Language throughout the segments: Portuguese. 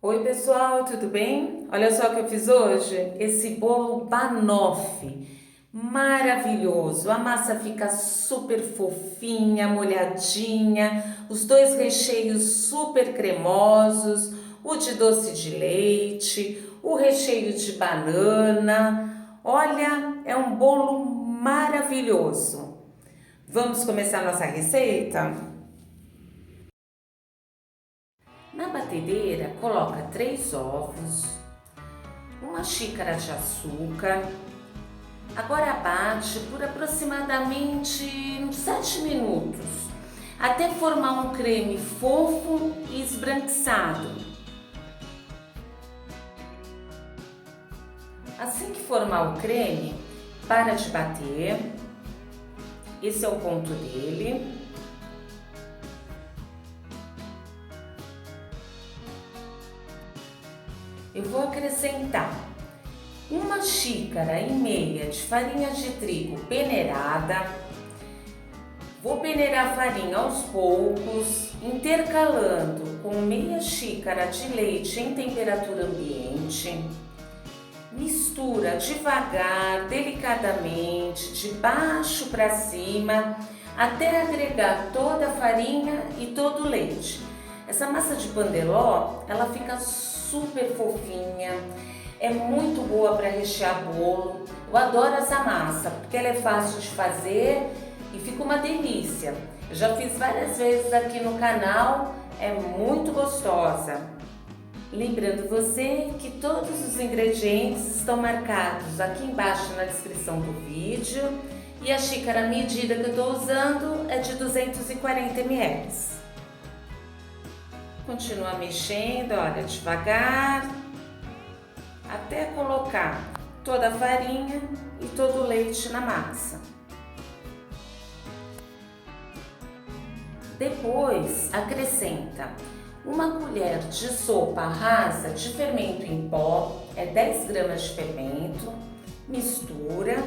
Oi pessoal, tudo bem? Olha só o que eu fiz hoje, esse bolo banoffee, maravilhoso, a massa fica super fofinha, molhadinha, os dois recheios super cremosos, o de doce de leite, o recheio de banana, olha, é um bolo maravilhoso. Vamos começar nossa receita? Na batedeira, coloca 3 ovos, uma xícara de açúcar. Agora bate por aproximadamente uns 7 minutos, até formar um creme fofo e esbranquiçado. Assim que formar o creme, para de bater. Esse é o ponto dele. Eu vou acrescentar 1,5 xícara de farinha de trigo peneirada. Vou peneirar a farinha aos poucos, intercalando com meia xícara de leite em temperatura ambiente. Mistura devagar, delicadamente, de baixo para cima, até agregar toda a farinha e todo o leite. Essa massa de pandeló, ela fica super fofinha, é muito boa para rechear bolo. Eu adoro essa massa, porque ela é fácil de fazer e fica uma delícia. Eu já fiz várias vezes aqui no canal, é muito gostosa. Lembrando você que todos os ingredientes estão marcados aqui embaixo na descrição do vídeo e a xícara medida que eu estou usando é de 240 ml. Continua mexendo, olha, devagar, até colocar toda a farinha e todo o leite na massa. Depois, acrescenta 1 colher de sopa rasa de fermento em pó, é 10 gramas de fermento, mistura.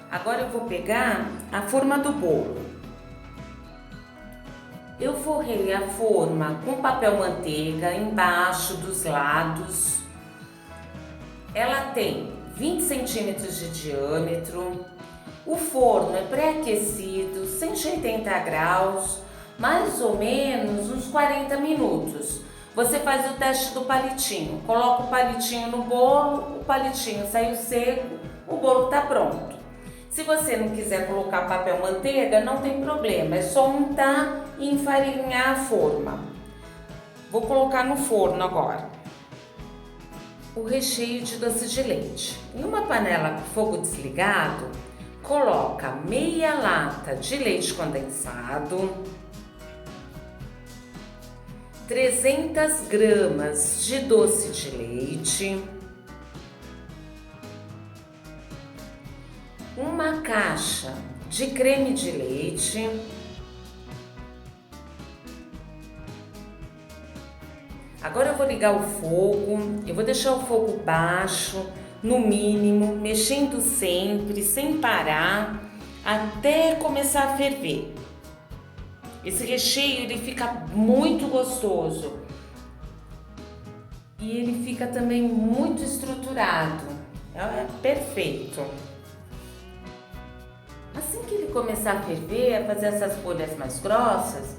Agora eu vou pegar a forma do bolo. Eu forrei a forma com papel manteiga embaixo dos lados. Ela tem 20 centímetros de diâmetro. O forno é pré-aquecido, 180 graus, mais ou menos uns 40 minutos. Você faz o teste do palitinho. Coloca o palitinho no bolo, o palitinho saiu seco, o bolo está pronto. Se você não quiser colocar papel manteiga, não tem problema, é só untar e enfarinhar a forma. Vou colocar no forno agora o recheio de doce de leite. Em uma panela com fogo desligado, coloca meia lata de leite condensado, 300 gramas de doce de leite, uma caixa de creme de leite, agora eu vou ligar o fogo, eu vou deixar o fogo baixo, no mínimo, mexendo sempre, sem parar, até começar a ferver. Esse recheio ele fica muito gostoso e ele fica também muito estruturado, é perfeito. Assim que ele começar a ferver, a fazer essas bolhas mais grossas,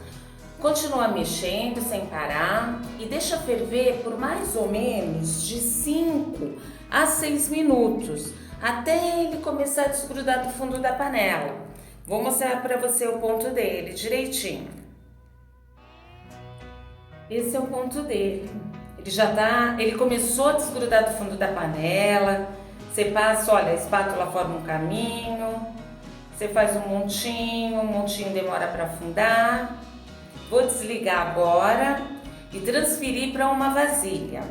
continua mexendo sem parar e deixa ferver por mais ou menos de 5 a 6 minutos, até ele começar a desgrudar do fundo da panela. Vou mostrar para você o ponto dele direitinho. Esse é o ponto dele. Ele começou a desgrudar do fundo da panela. Você passa, olha, a espátula forma um caminho. Você faz um montinho demora para afundar. Vou desligar agora e transferir para uma vasilha.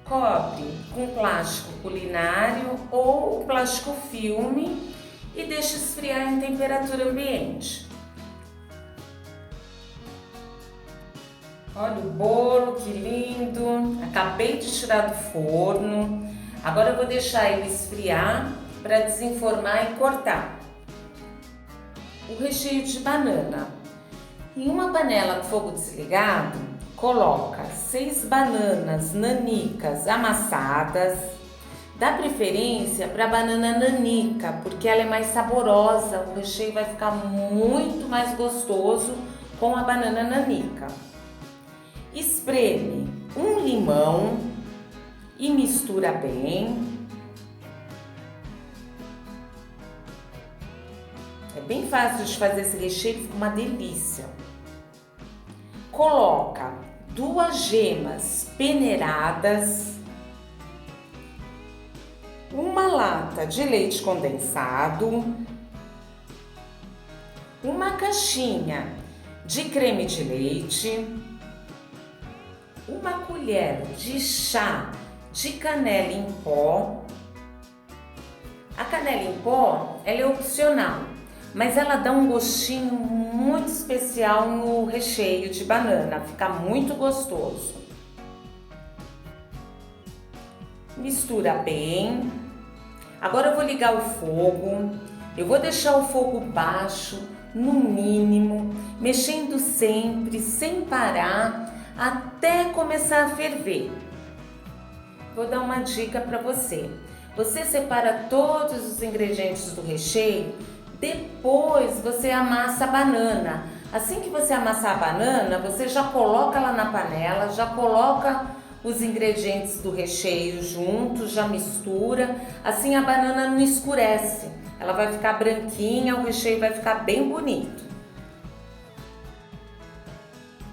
Cobre com plástico culinário ou plástico filme e deixa esfriar em temperatura ambiente. Olha o bolo, que lindo! Acabei de tirar do forno. Agora eu vou deixar ele esfriar para desenformar e cortar. O recheio de banana. Em uma panela com fogo desligado, coloca 6 bananas nanicas amassadas. Dá preferência para a banana nanica, porque ela é mais saborosa, o recheio vai ficar muito mais gostoso com a banana nanica. Espreme um limão e mistura bem. É bem fácil de fazer esse recheio, fica uma delícia. Coloca 2 gemas peneiradas, uma lata de leite condensado, uma caixinha de creme de leite, uma colher de chá de canela em pó. A canela em pó, ela é opcional, mas ela dá um gostinho muito especial no recheio de banana, fica muito gostoso. Mistura bem. Agora eu vou ligar o fogo, eu vou deixar o fogo baixo, no mínimo, mexendo sempre, sem parar, até começar a ferver. Vou dar uma dica para você. Você separa todos os ingredientes do recheio, depois você amassa a banana. Assim que você amassar a banana, você já coloca lá na panela, já coloca os ingredientes do recheio juntos, já mistura. Assim a banana não escurece, ela vai ficar branquinha, o recheio vai ficar bem bonito.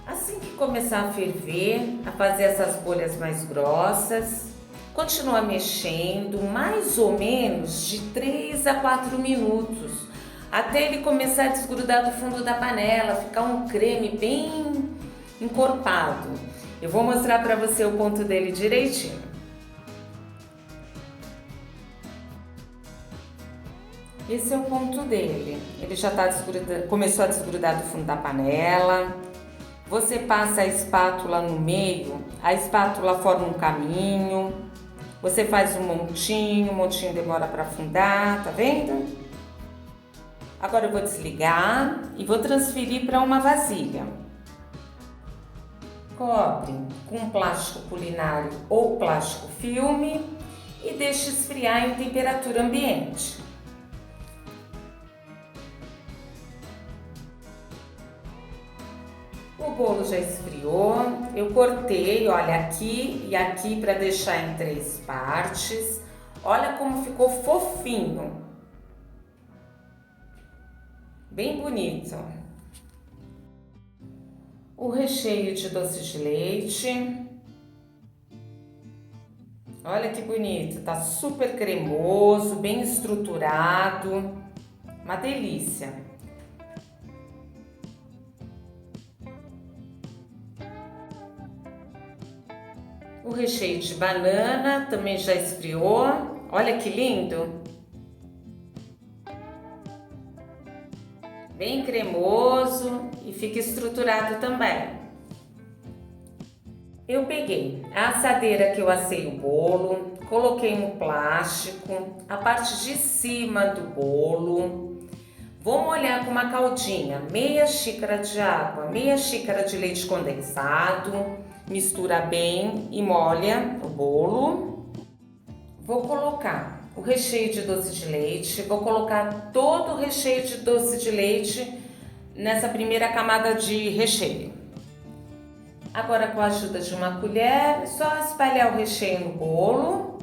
Assim que começar a ferver, a fazer essas bolhas mais grossas, continua mexendo mais ou menos de 3 a 4 minutos, até ele começar a desgrudar do fundo da panela, ficar um creme bem encorpado. Eu vou mostrar para você o ponto dele direitinho. Esse é o ponto dele. Ele já tá começou a desgrudar do fundo da panela. Você passa a espátula no meio, a espátula forma um caminho. Você faz um montinho, o montinho demora para afundar, tá vendo? Agora eu vou desligar e vou transferir para uma vasilha. Cobre com plástico culinário ou plástico filme e deixe esfriar em temperatura ambiente. O bolo já esfriou, eu cortei, olha, aqui e aqui para deixar em 3 partes. Olha como ficou fofinho. Bem bonito. O recheio de doce de leite. Olha que bonito, tá super cremoso, bem estruturado. Uma delícia. O recheio de banana também já esfriou. Olha que lindo. Bem cremoso e fica estruturado também. Eu peguei a assadeira que eu assei o bolo, coloquei no plástico, a parte de cima do bolo. Vou molhar com uma caldinha, meia xícara de água, meia xícara de leite condensado. Mistura bem e molha o bolo. Vou colocar o recheio de doce de leite, vou colocar todo o recheio de doce de leite nessa primeira camada de recheio. Agora, com a ajuda de uma colher, é só espalhar o recheio no bolo.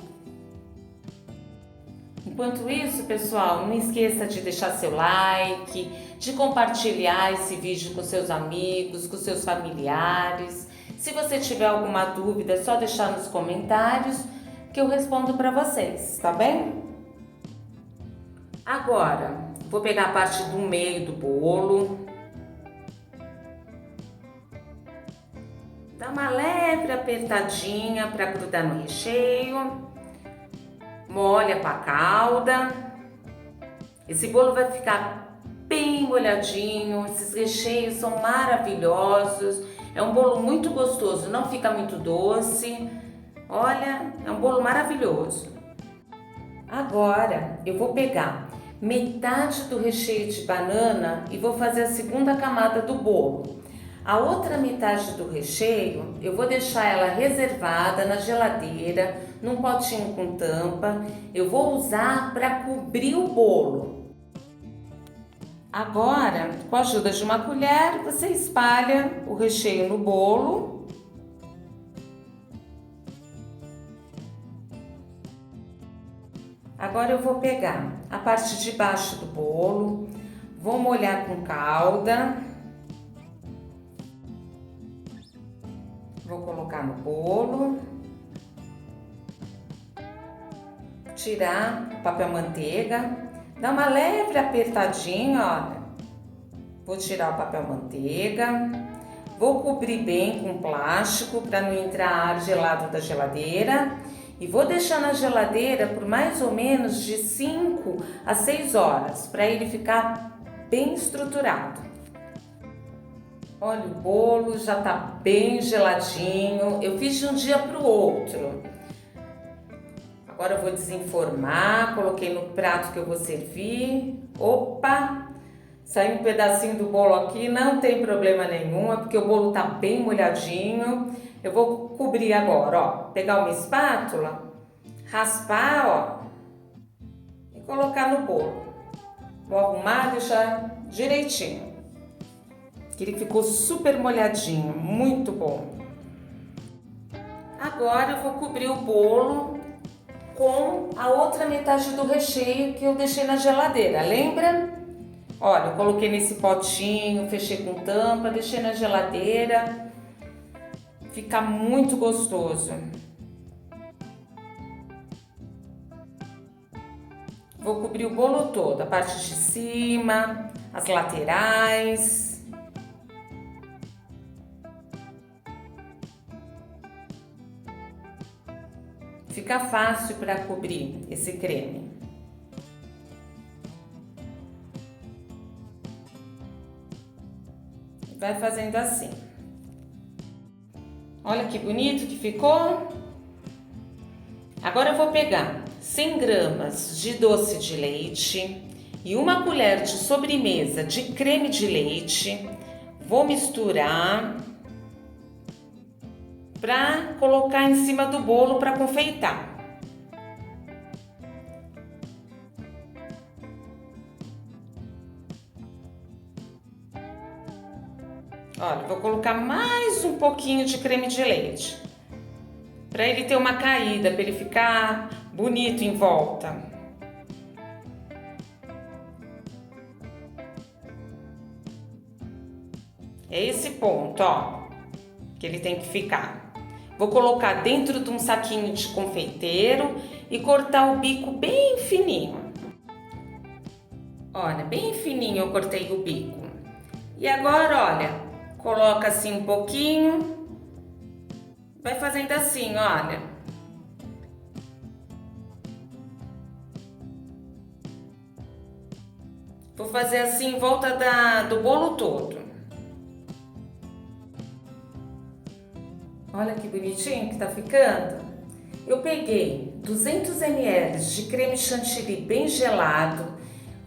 Enquanto isso, pessoal, não esqueça de deixar seu like, de compartilhar esse vídeo com seus amigos, com seus familiares. Se você tiver alguma dúvida, é só deixar nos comentários que eu respondo para vocês, tá bem? Agora, vou pegar a parte do meio do bolo. Dá uma leve apertadinha para grudar no recheio. Molha com a calda. Esse bolo vai ficar bem molhadinho. Esses recheios são maravilhosos. É um bolo muito gostoso, não fica muito doce. Olha, é um bolo maravilhoso. Agora eu vou pegar metade do recheio de banana e vou fazer a segunda camada do bolo. A outra metade do recheio eu vou deixar ela reservada na geladeira, num potinho com tampa. Eu vou usar para cobrir o bolo. Agora, com a ajuda de uma colher, você espalha o recheio no bolo. Agora eu vou pegar a parte de baixo do bolo, vou molhar com calda, vou colocar no bolo, tirar o papel manteiga, dar uma leve apertadinha, olha. Vou tirar o papel manteiga, vou cobrir bem com plástico para não entrar ar gelado da geladeira. E vou deixar na geladeira por mais ou menos de 5 a 6 horas, para ele ficar bem estruturado. Olha, o bolo já está bem geladinho, eu fiz de um dia para o outro. Agora eu vou desenformar, coloquei no prato que eu vou servir. Opa! Saiu um pedacinho do bolo aqui, não tem problema nenhum, é porque o bolo está bem molhadinho. Eu vou cobrir agora, ó, pegar uma espátula, raspar, ó, e colocar no bolo. Vou arrumar, deixar direitinho. Que ele ficou super molhadinho, muito bom. Agora eu vou cobrir o bolo com a outra metade do recheio que eu deixei na geladeira, lembra? Olha, eu coloquei nesse potinho, fechei com tampa, deixei na geladeira. Fica muito gostoso. Vou cobrir o bolo todo, a parte de cima, as laterais. Fica fácil para cobrir esse creme. Vai fazendo assim. Olha que bonito que ficou. Agora eu vou pegar 100 gramas de doce de leite e uma colher de sobremesa de creme de leite. Vou misturar para colocar em cima do bolo para confeitar. Olha, vou colocar mais um pouquinho de creme de leite, para ele ter uma caída, para ele ficar bonito em volta. É esse ponto, ó, que ele tem que ficar. Vou colocar dentro de um saquinho de confeiteiro e cortar o bico bem fininho. Olha, bem fininho eu cortei o bico. E agora, olha, coloca assim um pouquinho, vai fazendo assim, olha. Vou fazer assim em volta do bolo todo. Olha que bonitinho que tá ficando. Eu peguei 200 ml de creme chantilly bem gelado,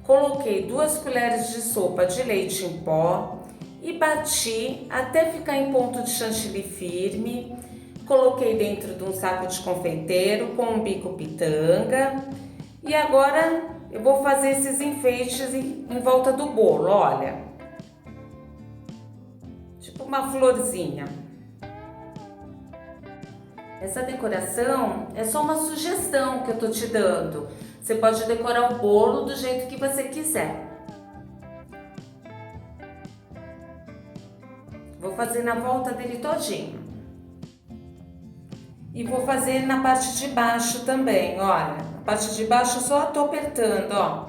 coloquei 2 colheres de sopa de leite em pó e bati até ficar em ponto de chantilly firme. Coloquei dentro de um saco de confeiteiro com um bico pitanga. E agora eu vou fazer esses enfeites em volta do bolo, olha. Tipo uma florzinha. Essa decoração é só uma sugestão que eu tô te dando. Você pode decorar o bolo do jeito que você quiser. Vou fazer na volta dele todinho. E vou fazer na parte de baixo também, olha. A parte de baixo eu só tô apertando, ó.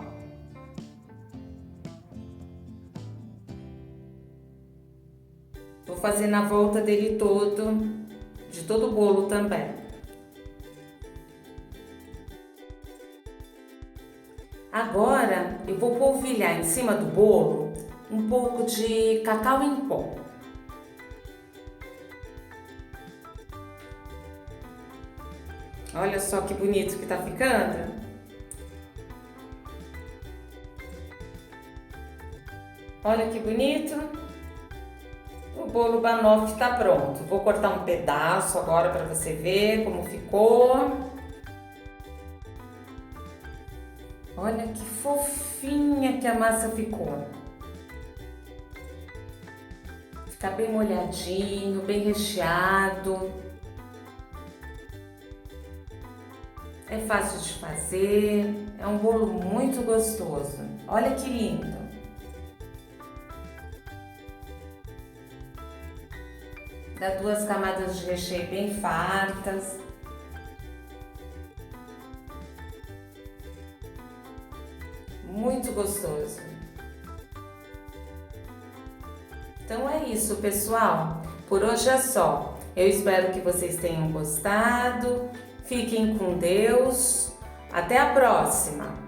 Vou fazer na volta dele todo, de todo o bolo também. Agora eu vou polvilhar em cima do bolo um pouco de cacau em pó. Olha só que bonito que tá ficando. Olha que bonito. O bolo banoffee tá pronto. Vou cortar um pedaço agora para você ver como ficou. Olha que fofinha que a massa ficou. Fica bem molhadinho, bem recheado. É fácil de fazer, é um bolo muito gostoso. Olha que lindo! Dá 2 camadas de recheio bem fartas. Muito gostoso. Então é isso, pessoal. Por hoje é só. Eu espero que vocês tenham gostado. Fiquem com Deus. Até a próxima!